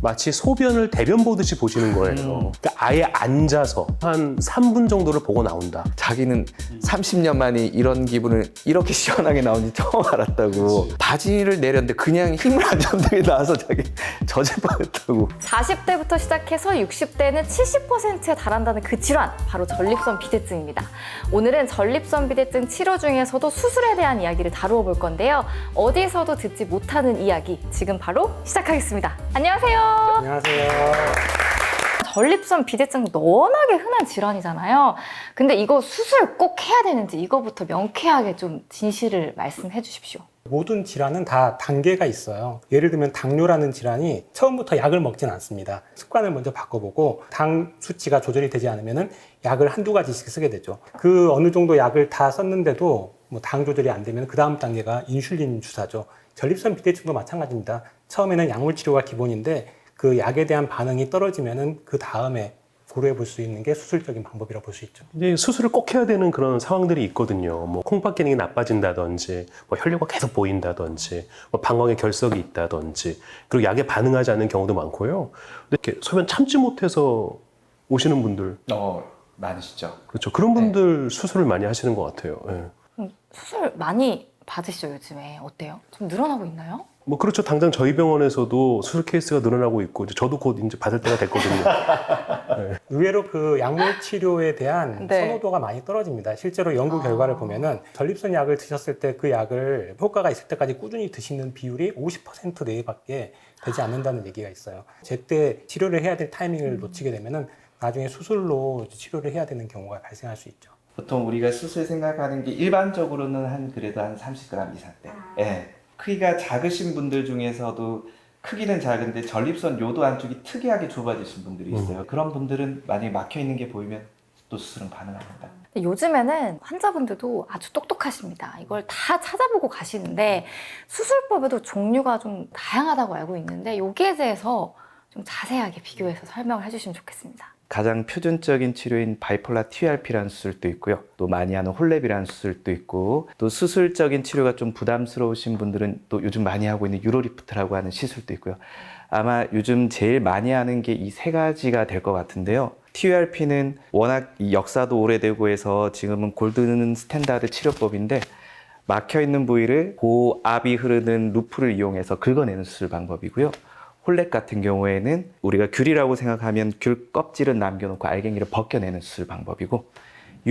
마치 소변을 대변 보듯이 보시는 거예요. 그러니까 아예 앉아서 한 3분 정도를 보고 나온다. 자기는 30년 만에 이런 기분을 이렇게 시원하게 나온지 처음 알았다고. 바지를 내렸는데 그냥 힘을 안 줬는데 나와서 자기 젖을 뻔했다고. 40대부터 시작해서 60대는 70%에 달한다는 그 질환, 바로 전립선 비대증입니다. 오늘은 전립선 비대증 치료 중에서도 수술에 대한 이야기를 다루어 볼 건데요. 어디서도 듣지 못하는 이야기, 지금 바로 시작하겠습니다. 안녕하세요. 안녕하세요. 전립선 비대증 워낙에 흔한 질환이잖아요. 근데 이거 수술 꼭 해야 되는지 이거부터 명쾌하게 좀 진실을 말씀해 주십시오. 모든 질환은 다 단계가 있어요. 예를 들면 당뇨라는 질환이 처음부터 약을 먹진 않습니다. 습관을 먼저 바꿔보고 당 수치가 조절이 되지 않으면 약을 한두 가지씩 쓰게 되죠. 그 어느 정도 약을 다 썼는데도 뭐 당 조절이 안 되면 그 다음 단계가 인슐린 주사죠. 전립선 비대증도 마찬가지입니다. 처음에는 약물 치료가 기본인데 그 약에 대한 반응이 떨어지면은 그 다음에 고려해 볼 수 있는 게 수술적인 방법이라고 볼 수 있죠. 이제 수술을 꼭 해야 되는 그런 상황들이 있거든요. 뭐 콩팥 기능이 나빠진다든지, 뭐 혈류가 계속 보인다든지, 뭐 방광에 결석이 있다든지, 그리고 약에 반응하지 않는 경우도 많고요. 근데 이렇게 소변 참지 못해서 오시는 분들, 많으시죠. 그렇죠. 그런 분들 수술을 많이 하시는 것 같아요. 예. 수술 많이 받으시죠, 요즘에? 어때요? 좀 늘어나고 있나요? 뭐 그렇죠. 당장 저희 병원에서도 수술 케이스가 늘어나고 있고, 이제 저도 곧 이제 받을 때가 됐거든요. 의외로 그 약물 치료에 대한 네. 선호도가 많이 떨어집니다. 실제로 연구 결과를 보면은 전립선 약을 드셨을 때 그 약을 효과가 있을 때까지 꾸준히 드시는 비율이 50% 내외밖에 되지 않는다는 얘기가 있어요. 제때 치료를 해야 될 타이밍을 놓치게 되면은 나중에 수술로 치료를 해야 되는 경우가 발생할 수 있죠. 보통 우리가 수술 생각하는 게 일반적으로는 그래도 한 30g 이상대. 예. 크기가 작으신 분들 중에서도 크기는 작은데 전립선 요도 안쪽이 특이하게 좁아지신 분들이 있어요. 그런 분들은 만약에 막혀 있는 게 보이면 또 수술은 가능합니다. 근데 요즘에는 환자분들도 아주 똑똑하십니다. 이걸 다 찾아보고 가시는데 수술법에도 종류가 좀 다양하다고 알고 있는데 여기에 대해서 좀 자세하게 비교해서 설명을 해주시면 좋겠습니다. 가장 표준적인 치료인 바이폴라 TURP라는 수술도 있고요. 또 많이 하는 홀랩이라는 수술도 있고, 또 수술적인 치료가 좀 부담스러우신 분들은 또 요즘 많이 하고 있는 유로리프트라고 하는 시술도 있고요. 아마 요즘 제일 많이 하는 게 이 세 가지가 될 것 같은데요. TURP는 워낙 이 역사도 오래되고 해서 지금은 골든 스탠다드 치료법인데, 막혀있는 부위를 고압이 흐르는 루프를 이용해서 긁어내는 수술 방법이고요. 홀렉 같은 경우에는 우리가 귤이라고 생각하면 귤 껍질은 남겨놓고 알갱이를 벗겨내는 수술 방법이고,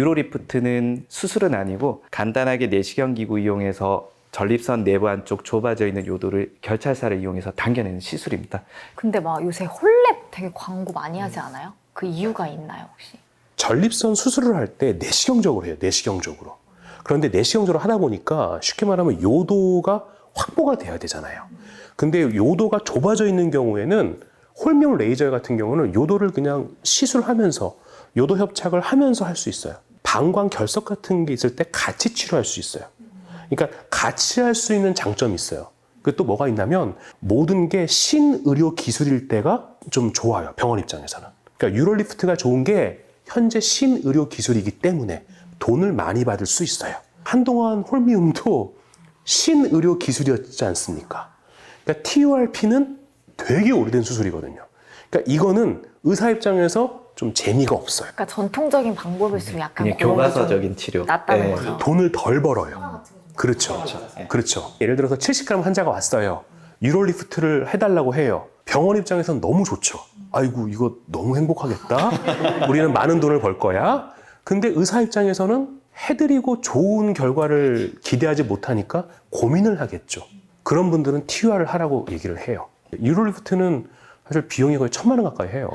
유로리프트는 수술은 아니고 간단하게 내시경 기구 이용해서 전립선 내부 안쪽 좁아져 있는 요도를 결찰사를 이용해서 당겨내는 시술입니다. 근데 막 요새 홀랩 되게 광고 많이 하지 않아요? 그 이유가 있나요, 혹시? 전립선 수술을 할 때 내시경적으로 해요. 내시경적으로. 그런데 내시경적으로 하다 보니까 쉽게 말하면 요도가 확보가 돼야 되잖아요. 근데 요도가 좁아져 있는 경우에는 홀미용 레이저 같은 경우는 요도를 그냥 시술하면서 요도 협착을 하면서 할 수 있어요. 방광 결석 같은 게 있을 때 같이 치료할 수 있어요. 그러니까 같이 할 수 있는 장점이 있어요. 그 또 뭐가 있냐면 모든 게 신의료 기술일 때가 좀 좋아요. 병원 입장에서는. 그러니까 유로리프트가 좋은 게 현재 신의료 기술이기 때문에 돈을 많이 받을 수 있어요. 한동안 홀미움도 신의료 기술이었지 않습니까? 그러니까 TURP는 되게 오래된 수술이거든요. 그러니까 이거는 의사 입장에서 좀 재미가 없어요. 그러니까 전통적인 방법일수록 약간 그냥 그런 게 교과서적인 좀 치료. 낫다는 네. 거죠. 돈을 덜 벌어요. 그렇죠. 그렇죠. 예를 들어서 70g 환자가 왔어요. 유로리프트를 해달라고 해요. 병원 입장에서는 너무 좋죠. 아이고, 이거 너무 행복하겠다. 우리는 많은 돈을 벌 거야. 근데 의사 입장에서는 해드리고 좋은 결과를 기대하지 못하니까 고민을 하겠죠. 그런 분들은 TUR을 하라고 얘기를 해요. 유로리프트는 사실 비용이 거의 1,000만 원 가까이 해요.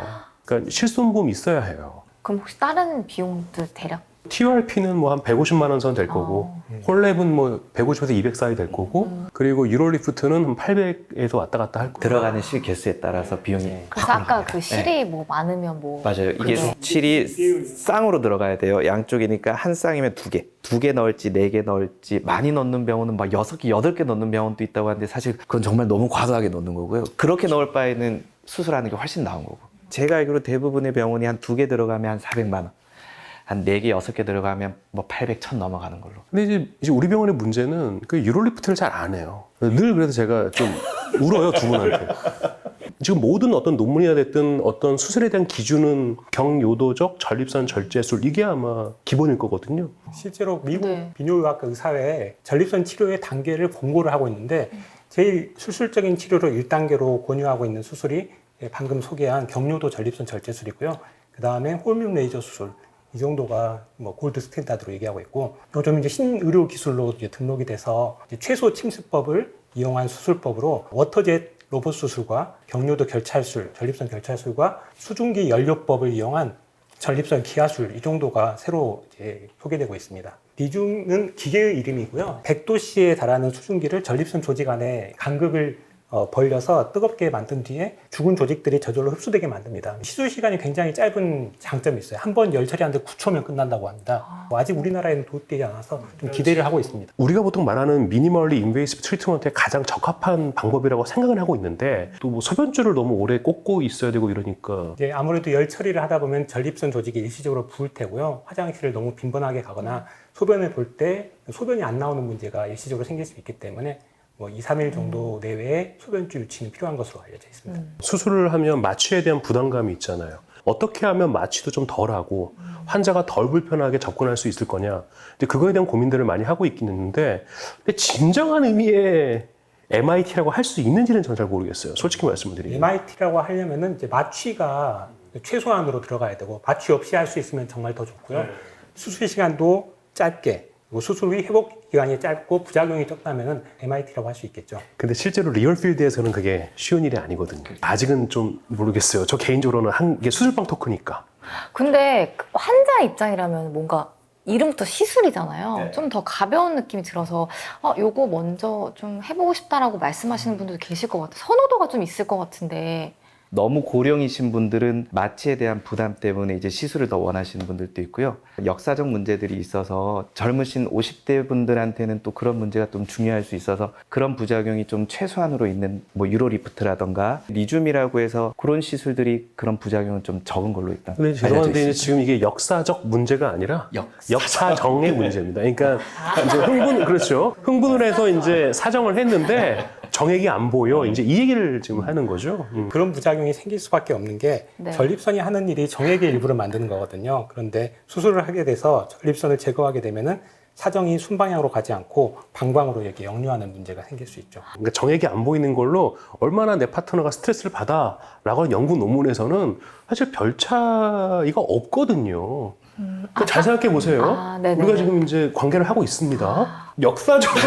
그러니까 실손보험 있어야 해요. 그럼 혹시 다른 비용들 대략? TURP는 뭐 한 150만 원 선 될 거고, 홀랩은 뭐 150에서 200 사이 될 거고, 그리고 유로리프트는 한 800에서 왔다 갔다 할 거고. 들어가는 실 개수에 따라서 비용이 그래서 아까 그 실이 뭐 많으면 뭐 맞아요. 이게 그게- 실이 쌍으로 들어가야 돼요. 양쪽이니까 한 쌍이면 2개. 2개 넣을지 4개 넣을지 많이 넣는 병원은 막 6개, 8개 넣는 병원도 있다고 하는데 사실 그건 정말 너무 과도하게 넣는 거고요. 그렇게 넣을 바에는 수술하는 게 훨씬 나은 거고. 제가 알기로 대부분의 병원이 한 2개 들어가면 한 400만 원. 한 4개, 6개 들어가면 뭐 800, 1000 넘어가는 걸로. 근데 이제 우리 병원의 문제는 그 유로리프트를 잘 안 해요. 늘 그래서 제가 좀 울어요, 두 분한테. 지금 모든 어떤 논문이나 됐든 어떤 수술에 대한 기준은 경요도적 전립선 절제술 이게 아마 기본일 거거든요. 실제로 미국 네. 비뇨의학과 의사회에 전립선 치료의 단계를 권고를 하고 있는데 제일 수술적인 치료로 1단계로 권유하고 있는 수술이 방금 소개한 경요도 전립선 절제술이고요. 그 다음에 홀뮴 레이저 수술 이 정도가 뭐 골드 스탠다드로 얘기하고 있고, 요즘 이제 신의료 기술로 이제 등록이 돼서 이제 최소 침수법을 이용한 수술법으로 워터젯 로봇 수술과 경요도 결찰술, 전립선 결찰술과 수증기 연료법을 이용한 전립선 기하술 이 정도가 새로 이제 소개되고 있습니다. 리중은 기계의 이름이고요. 100도씨에 달하는 수증기를 전립선 조직 안에 간극을 벌려서 뜨겁게 만든 뒤에 죽은 조직들이 저절로 흡수되게 만듭니다. 시술 시간이 굉장히 짧은 장점이 있어요. 한 번 열 처리하는데 9초면 끝난다고 합니다. 아직 우리나라에는 도입되지 않아서 좀 기대를 하고 있습니다. 우리가 보통 말하는 미니멀리 인베이시브 트리트먼트에 가장 적합한 방법이라고 생각은 하고 있는데 또 뭐 소변줄을 너무 오래 꽂고 있어야 되고 이러니까 이제 아무래도 열 처리를 하다 보면 전립선 조직이 일시적으로 부을 테고요. 화장실을 너무 빈번하게 가거나 소변을 볼 때 소변이 안 나오는 문제가 일시적으로 생길 수 있기 때문에 뭐 2, 3일 정도 내외에 소변줄 유침이 필요한 것으로 알려져 있습니다. 수술을 하면 마취에 대한 부담감이 있잖아요. 어떻게 하면 마취도 좀 덜하고 환자가 덜 불편하게 접근할 수 있을 거냐. 이제 그거에 대한 고민들을 많이 하고 있긴 있는데 근데 진정한 의미의 MIT라고 할 수 있는지는 저는 잘 모르겠어요. 솔직히 말씀드리면. MIT라고 하려면은 이제 마취가 최소한으로 들어가야 되고 마취 없이 할 수 있으면 정말 더 좋고요. 수술 시간도 짧게, 그리고 수술 후 회복 기간이 짧고 부작용이 적다면은 MIT라고 할 수 있겠죠. 근데 실제로 리얼필드에서는 그게 쉬운 일이 아니거든요. 아직은 좀 모르겠어요. 저 개인적으로는 이게 수술방 토크니까. 근데 환자 입장이라면 뭔가 이름부터 시술이잖아요. 좀 더 가벼운 느낌이 들어서 요거 먼저 좀 해보고 싶다라고 말씀하시는 분들도 계실 것 같아요. 선호도가 좀 있을 것 같은데. 너무 고령이신 분들은 마취에 대한 부담 때문에 이제 시술을 더 원하시는 분들도 있고요. 역사적 문제들이 있어서 젊으신 50대 분들한테는 또 그런 문제가 좀 중요할 수 있어서 그런 부작용이 좀 최소한으로 있는 뭐 유로리프트라던가 리줌이라고 해서 그런 시술들이 그런 부작용은 좀 적은 걸로 일단 근데 알려져 죄송한데 이제 있습니다. 지금 이게 역사적 문제가 아니라 역사적. 역사정의 문제입니다. 그러니까 이제 그렇죠. 흥분을 해서 이제 사정을 했는데 정액이 안 보여. 이제 이 얘기를 지금 하는 거죠. 그런 부작용이 생길 수밖에 없는 게 네. 전립선이 하는 일이 정액의 일부를 만드는 거거든요. 그런데 수술을 하게 돼서 전립선을 제거하게 되면은 사정이 순방향으로 가지 않고 방광으로 이렇게 역류하는 문제가 생길 수 있죠. 그러니까 정액이 안 보이는 걸로 얼마나 내 파트너가 스트레스를 받아라고 하는 연구 논문에서는 사실 별 차이가 없거든요. 그러니까 잘 생각해 보세요. 네네네. 우리가 지금 이제 관계를 하고 있습니다. 역사적으로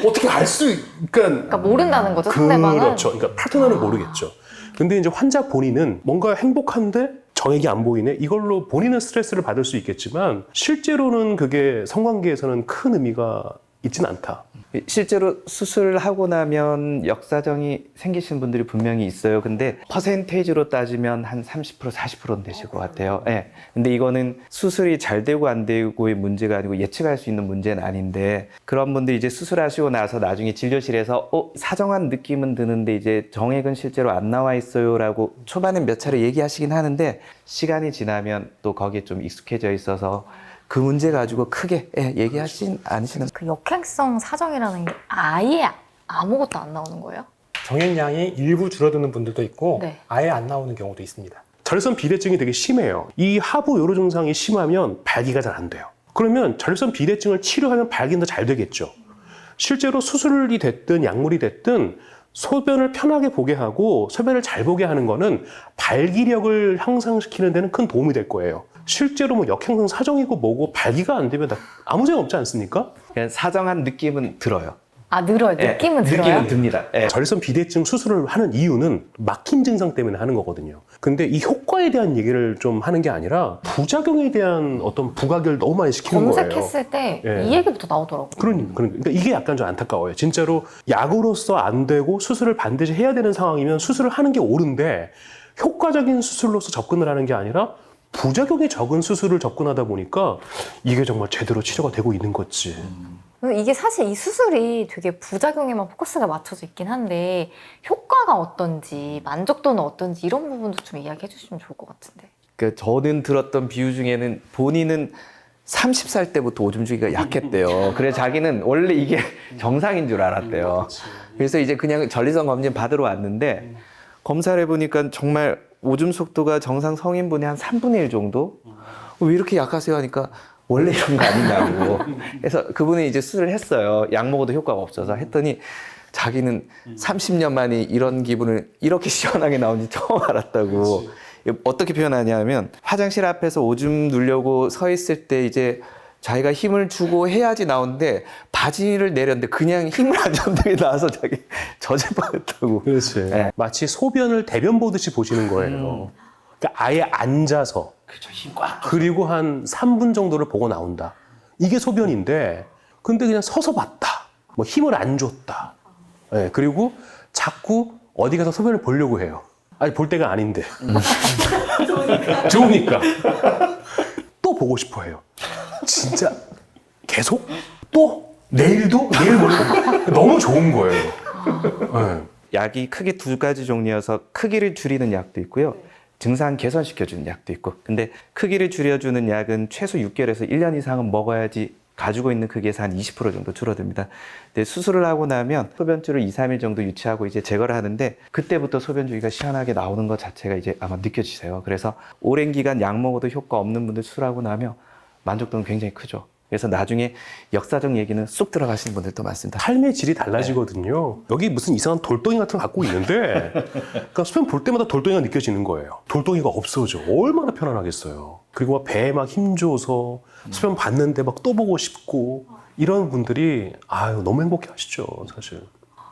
어떻게 알 수? 그러니까 모른다는 거죠, 상대방은. 그렇죠. 그러니까 파트너는 모르겠죠. 근데 이제 환자 본인은 뭔가 행복한데 정액이 안 보이네? 이걸로 본인은 스트레스를 받을 수 있겠지만 실제로는 그게 성관계에서는 큰 의미가 있진 않다. 실제로 수술을 하고 나면 역사정이 생기신 분들이 분명히 있어요. 근데 퍼센테이지로 따지면 한 30%, 40%는 되실 것 같아요. 예. 근데 이거는 수술이 잘 되고 안 되고의 문제가 아니고 예측할 수 있는 문제는 아닌데 그런 분들이 이제 수술하시고 나서 나중에 진료실에서 사정한 느낌은 드는데 이제 정액은 실제로 안 나와 있어요라고 초반에 몇 차례 얘기하시긴 하는데 시간이 지나면 또 거기에 좀 익숙해져 있어서 그 문제 가지고 크게 얘기하진 않으시는. 그 역행성 사정이라는 게 아예 아무것도 안 나오는 거예요? 정액량이 일부 줄어드는 분들도 있고 네. 아예 안 나오는 경우도 있습니다. 전립선 비대증이 되게 심해요. 이 하부 요로 증상이 심하면 발기가 잘 안 돼요. 그러면 전립선 비대증을 치료하면 발기는 더 잘 되겠죠. 실제로 수술이 됐든 약물이 됐든 소변을 편하게 보게 하고 소변을 잘 보게 하는 거는 발기력을 향상시키는 데는 큰 도움이 될 거예요. 실제로 뭐 역행성 사정이고 뭐고 발기가 안 되면 아무 생각 없지 않습니까? 그냥 사정한 느낌은 들어요. 늘어요. 느낌은 들어요? 느낌은 듭니다. 예. 전립선 비대증 수술을 하는 이유는 막힘 증상 때문에 하는 거거든요. 근데 이 효과에 대한 얘기를 좀 하는 게 아니라 부작용에 대한 어떤 부각을 너무 많이 시키는 거예요. 검색했을 때 이 예. 얘기부터 나오더라고요. 그러니까 이게 약간 좀 안타까워요. 진짜로 약으로서 안 되고 수술을 반드시 해야 되는 상황이면 수술을 하는 게 옳은데 효과적인 수술로서 접근을 하는 게 아니라 부작용이 적은 수술을 접근하다 보니까 이게 정말 제대로 치료가 되고 있는 거지. 이게 사실 이 수술이 되게 부작용에만 포커스가 맞춰져 있긴 한데 효과가 어떤지 만족도는 어떤지 이런 부분도 좀 이야기해 주시면 좋을 것 같은데. 그 저는 들었던 비유 중에는 본인은 30살 때부터 오줌 주기가 약했대요. 그래서 자기는 원래 이게 정상인 줄 알았대요. 그래서 이제 그냥 전립선 검진 받으러 왔는데 검사를 해보니까 정말 오줌 속도가 정상 성인분의 한 3분의 1 정도? 왜 이렇게 약하세요? 하니까 원래 이런 거 아니냐고. 그래서 그분이 이제 수술을 했어요. 약 먹어도 효과가 없어서 했더니 자기는 30년 만에 이런 기분을 이렇게 시원하게 나온지 처음 알았다고. 어떻게 표현하냐면 화장실 앞에서 오줌 누려고 서 있을 때 이제 자기가 힘을 주고 해야지 나오는데 바지를 내렸는데 그냥 힘을 안 줬는데 나와서 자기 젖을 뻔했다고. 그렇지. 네. 마치 소변을 대변 보듯이 보시는 거예요. 그러니까 아예 앉아서 그렇죠. 힘 꽉. 그리고 한 3분 정도를 보고 나온다. 이게 소변인데 근데 그냥 서서 봤다. 뭐 힘을 안 줬다. 예, 그리고 자꾸 어디 가서 소변을 보려고 해요. 아니 볼 때가 아닌데. 좋으니까. 또 보고 싶어 해요. 진짜 계속 또 내일도 내일 모레도 너무 좋은 거예요. 예. 약이 크게 두 가지 종류여서 크기를 줄이는 약도 있고요. 증상 개선시켜주는 약도 있고. 근데 크기를 줄여주는 약은 최소 6개월에서 1년 이상은 먹어야지 가지고 있는 크기에서 한 20% 정도 줄어듭니다. 근데 수술을 하고 나면 소변줄을 2, 3일 정도 유치하고 이제 제거를 하는데 그때부터 소변주기가 시원하게 나오는 것 자체가 이제 아마 느껴지세요. 그래서 오랜 기간 약 먹어도 효과 없는 분들 수술하고 나면 만족도는 굉장히 크죠. 그래서 나중에 역사적 얘기는 쑥 들어가시는 분들도 많습니다. 삶의 질이 달라지거든요. 여기 무슨 이상한 돌덩이 같은 거 갖고 있는데 그러니까 수면 볼 때마다 돌덩이가 느껴지는 거예요. 돌덩이가 없어져. 얼마나 편안하겠어요. 그리고 막 배에 막 힘줘서 수면 봤는데 막 또 보고 싶고 이런 분들이 아유 너무 행복해 하시죠 사실.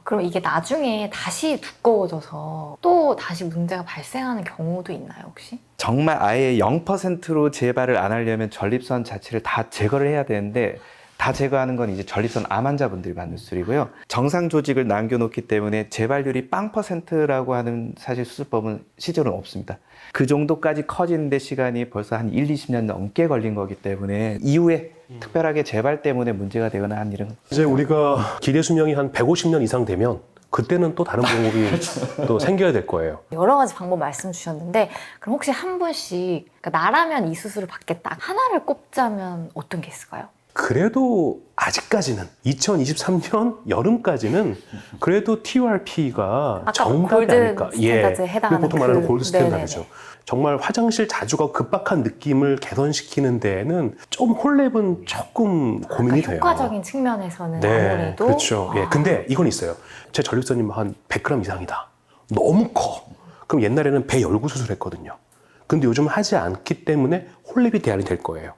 그럼 이게 나중에 다시 두꺼워져서 또 다시 문제가 발생하는 경우도 있나요, 혹시? 정말 아예 0%로 재발을 안 하려면 전립선 자체를 다 제거를 해야 되는데 다 제거하는 건 이제 전립선 암 환자분들이 받는 수술이고요. 정상 조직을 남겨놓기 때문에 재발률이 0%라고 하는 사실 수술법은 실제로는 없습니다. 그 정도까지 커지는데 시간이 벌써 한 1, 20년 넘게 걸린 거기 때문에 이후에 특별하게 재발 때문에 문제가 되거나 한 일은 이제 우리가 기대 수명이 한 150년 이상 되면 그때는 또 다른 방법이 또 생겨야 될 거예요. 여러 가지 방법 말씀 주셨는데 그럼 혹시 한 분씩 그러니까 나라면 이 수술을 받겠다 하나를 꼽자면 어떤 게 있을까요? 그래도 아직까지는 2023년 여름까지는 그래도 TURP가 아까 정답이 골든 아닐까. 스탠다드에 해당하는 보통 말하는 그- 골드 스탠다드죠. 네네네. 정말 화장실 자주 가고 급박한 느낌을 개선시키는 데에는 좀 홀랩은 조금 고민이 돼요. 효과적인 측면에서는 네, 아무래도 그렇죠. 예, 근데 이건 있어요. 제 전립선이 한 100g 이상이다. 너무 커. 그럼 옛날에는 배 열고 수술했거든요. 근데 요즘 하지 않기 때문에 홀랩이 대안이 될 거예요.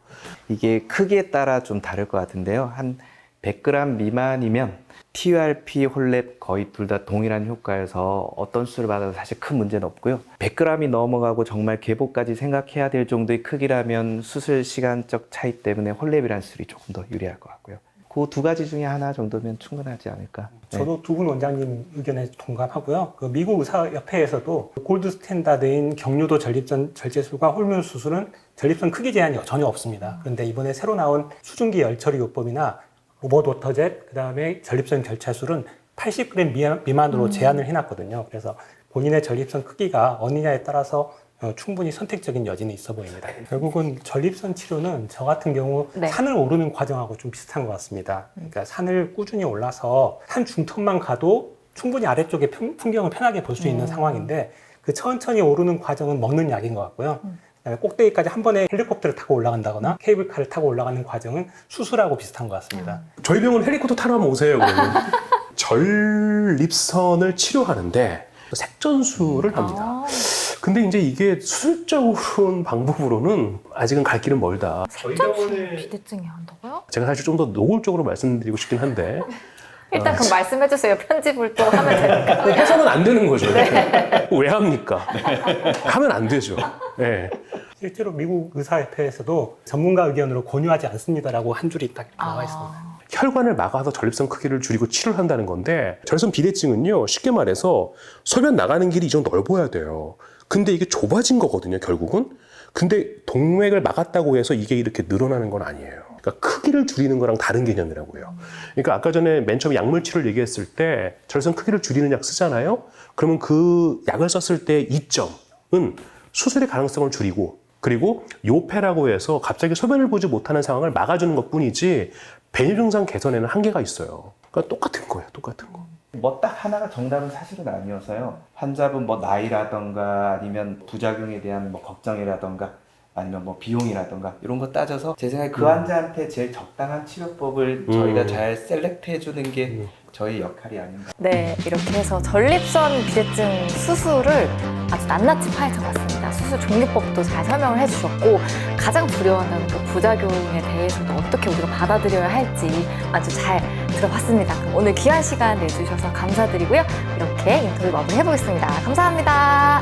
이게 크기에 따라 좀 다를 것 같은데요. 한 100g 미만이면 TURP, 홀랩 거의 둘 다 동일한 효과여서 어떤 수술을 받아도 사실 큰 문제는 없고요. 100g이 넘어가고 정말 개복까지 생각해야 될 정도의 크기라면 수술 시간적 차이 때문에 홀랩이라는 수술이 조금 더 유리할 것 같고요. 그 두 가지 중에 하나 정도면 충분하지 않을까. 네. 저도 두 분 원장님 의견에 동감하고요. 그 미국 의사협회에서도 골드 스탠다드인 경유도 전립선 절제술과 홀면 수술은 전립선 크기 제한이 전혀 없습니다. 그런데 이번에 새로 나온 수증기 열처리 요법이나 로봇 워터젯, 그다음에 전립선 결차술은 80g 미만으로 제한을 해놨거든요. 그래서 본인의 전립선 크기가 어느냐에 따라서 충분히 선택적인 여지는 있어 보입니다. 결국은 전립선 치료는 저 같은 경우 네. 산을 오르는 과정하고 좀 비슷한 것 같습니다. 그러니까 산을 꾸준히 올라서 산 중턱만 가도 충분히 아래쪽의 풍경을 편하게 볼 수 있는 상황인데 그 천천히 오르는 과정은 먹는 약인 것 같고요. 그다음에 꼭대기까지 한 번에 헬리콥터를 타고 올라간다거나 케이블카를 타고 올라가는 과정은 수술하고 비슷한 것 같습니다. 저희 병원 헬리콥터 타러 한번 오세요, 그러면. 전립선을 치료하는데 색전술을 합니다. 아, 근데 이제 이게 수술적인 방법으로는 아직은 갈 길은 멀다. 색전술 비대증이 한다고요? 제가 사실 좀 더 노골적으로 말씀드리고 싶긴 한데 일단 그럼 말씀해 주세요. 편집을 또 하면 되니까. 해서는 안 되는 거죠. 왜 합니까? 하면 안 되죠. 네. 실제로 미국 의사협회에서도 전문가 의견으로 권유하지 않습니다라고 한 줄이 딱 나와 있습니다. 혈관을 막아서 전립선 크기를 줄이고 치료를 한다는 건데 전립선 비대증은요 쉽게 말해서 소변 나가는 길이 이 정도 넓어야 돼요. 근데 이게 좁아진 거거든요 결국은. 근데 동맥을 막았다고 해서 이게 이렇게 늘어나는 건 아니에요. 그러니까 크기를 줄이는 거랑 다른 개념이라고요. 그러니까 아까 전에 맨 처음 약물 치료를 얘기했을 때 전립선 크기를 줄이는 약 쓰잖아요. 그러면 그 약을 썼을 때 이점은 수술의 가능성을 줄이고 그리고 요패라고 해서 갑자기 소변을 보지 못하는 상황을 막아주는 것 뿐이지 배뇨 증상 개선에는 한계가 있어요. 그러니까 똑같은 거예요. 똑같은 거. 뭐 딱 하나가 정답은 사실은 아니어서요. 환자분 뭐 나이라던가 아니면 부작용에 대한 뭐 걱정이라던가 아니면 뭐 비용이라던가 이런 거 따져서 제 생각에 그 환자한테 제일 적당한 치료법을 저희가 잘 셀렉트 해주는 게 저희 역할이 아닌가. 네, 이렇게 해서 전립선 비대증 수술을 아주 낱낱이 파헤쳐봤습니다. 수술 종류법도 잘 설명을 해주셨고 가장 두려워하는 또 부작용에 대해서도 어떻게 우리가 받아들여야 할지 아주 잘 들어봤습니다. 그럼 오늘 귀한 시간 내주셔서 감사드리고요. 이렇게 인터뷰 마무리해보겠습니다. 감사합니다.